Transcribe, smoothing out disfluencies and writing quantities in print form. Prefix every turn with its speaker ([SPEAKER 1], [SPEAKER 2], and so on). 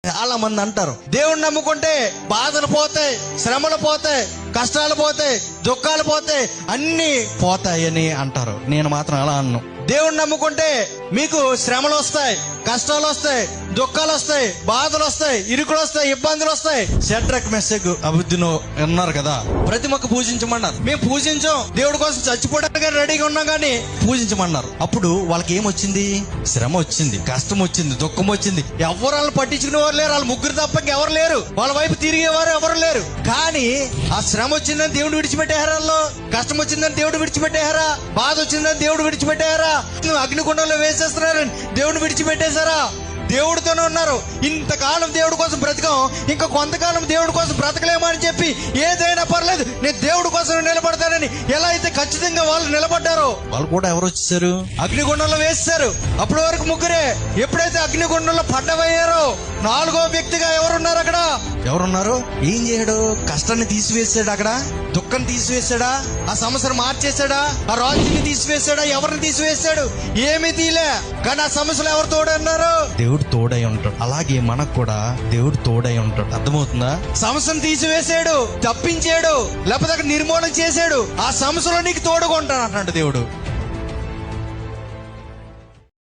[SPEAKER 1] చాలా మంది అంటారు, దేవుణ్ణి నమ్ముకుంటే బాధలు పోతాయి, శ్రమలు పోతాయి, కష్టాలు పోతాయి, దుఃఖాలు పోతాయి, అన్నీ పోతాయని అంటారు. నేను మాత్రం అలా అన్ను. దేవుణ్ణి నమ్ముకుంటే మీకు శ్రమలు వస్తాయి, కష్టాలు వస్తాయి, దుఃఖాలు వస్తాయి, బాధలు వస్తాయి, ఇరుకులు వస్తాయి, ఇబ్బందులు వస్తాయి. షడ్రక్ మెస్సెక్ అబుద్ధినో ఉన్నారు కదా, ప్రతిమకు పూజించమన్నారు. మేము పూజించాం, దేవుడి కోసం చచ్చిపోవడానికి రెడీగా ఉన్నాం, కానీ పూజించమన్నారు. అప్పుడు వాళ్ళకి ఏమొచ్చింది? శ్రమ వచ్చింది, కష్టం వచ్చింది, దుఃఖం వచ్చింది. ఎవరు వాళ్ళని పట్టించుకునేవారు లేరు. వాళ్ళు ముగ్గురు తప్ప ఎవరు లేరు. వాళ్ళ వైపు తిరిగేవారు ఎవరు లేరు. కానీ ఆ శ్రమ వచ్చిందని దేవుడు విడిచిపెట్టేహారా? వాళ్ళు కష్టం వచ్చిందని దేవుడు విడిచిపెట్టేహారా? బాధ వచ్చిందని దేవుడు విడిచిపెట్టేహారా? అగ్నిగుండంలో వేసేస్తున్నారని దేవుడిని విడిచిపెట్టేశారా? దేవుడితోనే ఉన్నారు. ఇంతకాలం దేవుడి కోసం బ్రతికాం, ఇంకా కొంతకాలం దేవుడి కోసం బ్రతకలేమో అని చెప్పి ఏదైనా పర్లేదు నేను దేవుడి కోసం నిలబడతానని ఎలా అయితే ఖచ్చితంగా వాళ్ళు నిలబడ్డారో, వాళ్ళు కూడా ఎవరు వచ్చేసారు? అగ్నిగుండంలో వేసేశారు. అప్పటి వరకు ముగ్గురే. ఎప్పుడైతే అగ్నిగుండంలో పడ్డవయ్యారో నాలుగో వ్యక్తిగా ఎవరున్నారు? అక్కడ ఎవరున్నారు? ఏం చేయడు? కష్టాన్ని తీసివేసాడు, అక్కడ దుఃఖాన్ని తీసివేశాడా? ఆ సమస్యను మార్చేశాడా? ఆ రాజుని తీసివేశాడా? ఎవరిని తీసివేశాడు? ఏమీ తీలే. కానీ ఆ సమస్యలు ఎవరు తోడన్నారు? దేవుడు తోడై ఉంటాడు. అలాగే మనకు కూడా దేవుడు తోడై ఉంటాడు. అర్థమవుతుందా? సమస్యను తీసివేశాడు, తప్పించాడు, లేకపోతే అక్కడ నిర్మూలన చేశాడు. ఆ సమస్యలో నీకు తోడుగా ఉంటాడు అంటాడు దేవుడు.